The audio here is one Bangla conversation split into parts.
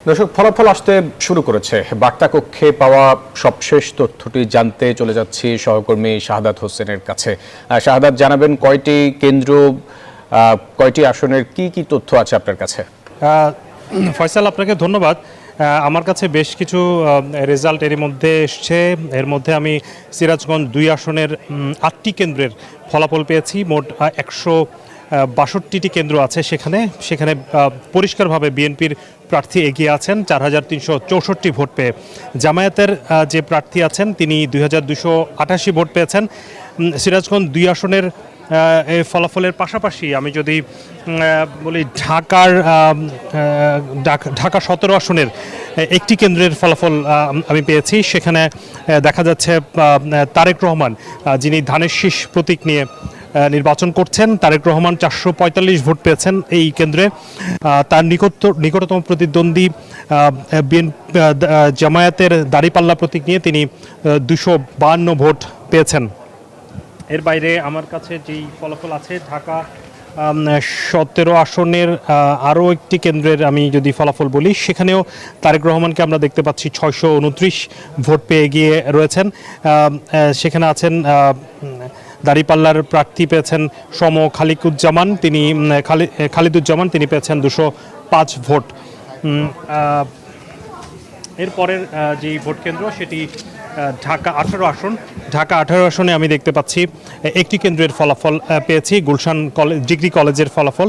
দর্শক, ফলাফল আসতে শুরু করেছে। বার্তা কক্ষে পাওয়া সবশেষ তথ্যটি জানতে চলে যাচ্ছি সহকর্মী শাহাদাত হোসেনের কাছে। শাহাদাত, জানাবেন কয়টি কেন্দ্র, কয়টি আসনের কি কি তথ্য আছে আপনার কাছে? ফয়সাল, আপনাকে ধন্যবাদ। আমার কাছে বেশ কিছু রেজাল্ট এর মধ্যে এসছে। এর মধ্যে আমি সিরাজগঞ্জ 2 আসনের 8টি কেন্দ্রের ফলাফল পেয়েছি। মোট 162টি কেন্দ্র আছে। সেখানে পরিষ্কারভাবে বিএনপির প্রার্থী এগিয়ে আছেন 4364 ভোট পেয়ে। জামায়াতের যে প্রার্থী আছেন তিনি 2288 ভোট পেয়েছেন। সিরাজগঞ্জ 2 আসনের এই ফলাফলের পাশাপাশি আমি যদি বলি ঢাকা 17 আসনের একটি কেন্দ্রের ফলাফল আমি পেয়েছি। সেখানে দেখা যাচ্ছে তারেক রহমান, যিনি ধানের শীষ প্রতীক নিয়ে নির্বাচন করছেন, তারেক রহমান 445 ভোট পেয়েছেন এই কেন্দ্রে। তার নিকটতম প্রতিদ্বন্দ্বী জামায়াতের দাঁড়িপাল্লা প্রতীক নিয়ে তিনি 252 ভোট পেয়েছেন। এর বাইরে আমার কাছে যেই ফলাফল আছে, ঢাকা 17 আসনের আরও একটি কেন্দ্রের আমি যদি ফলাফল বলি, সেখানেও তারেক রহমানকে আমরা দেখতে পাচ্ছি 629 ভোট পেয়ে এগিয়ে রয়েছেন। সেখানে আছেন দাঁড়িপাল্লার প্রার্থী পেয়েছেন খালিদুজ্জামান, তিনি পেয়েছেন 205 ভোট। এরপরের যেই ভোট কেন্দ্র সেটি ঢাকা 18 আসনে আমি দেখতে পাচ্ছি একটি কেন্দ্রের ফলাফল পেয়েছি, গুলশান ডিগ্রি কলেজের ফলাফল।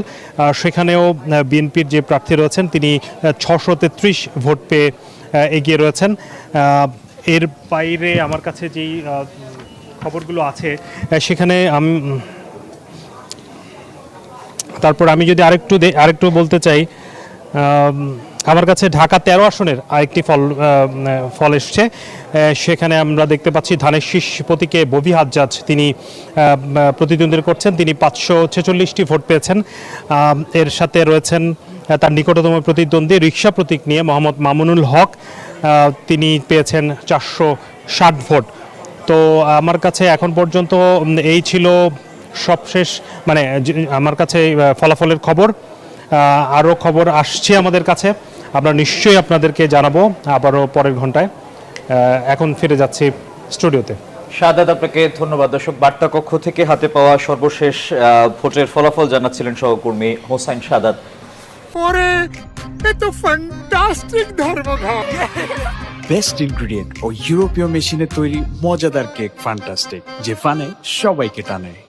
সেখানেও বিএনপির যে প্রার্থী রয়েছেন তিনি 633 ভোট পেয়ে এগিয়ে রয়েছেন। এর বাইরে আমার কাছে যেই খবরগুলো আছে সেখানে তারপর আমি যদি আরেকটু বলতে চাই, আমার কাছে ঢাকা 13 আসনের আরেকটি ফল এসছে। সেখানে আমরা দেখতে পাচ্ছি ধানের শীষ প্রতীকে ববি হাজ্জাজ তিনি প্রতিদ্বন্দ্বিতা করছেন, তিনি 546টি ভোট পেয়েছেন। এর সাথে রয়েছেন তার নিকটতম প্রতিদ্বন্দ্বী রিকশা প্রতীক নিয়ে মোহাম্মদ মামুনুল হক, তিনি পেয়েছেন 460 ভোট। তো আমার কাছে এখন পর্যন্ত এই ছিল সবশেষ, আমার কাছে ফলাফলের খবর। আরও খবর আসছে আমাদের কাছে, আমরা নিশ্চয়ই আপনাদেরকে জানাবো আবারও পরের ঘন্টায়। এখন ফিরে যাচ্ছি স্টুডিওতে। শাহাদাত, আপনাকে ধন্যবাদ। দর্শক, বার্তা কক্ষ থেকে হাতে পাওয়া সর্বশেষ ভোটের ফলাফল জানাচ্ছিলেন সহকর্মী হোসাইন শাহাদাত। বেস্ট ইনগ্রেডিয়েন্ট ও ইউরোপীয় মেশিনে তৈরি মজাদার কেক ফ্যান্টাস্টিক, যে ফানে সবাইকে টানে।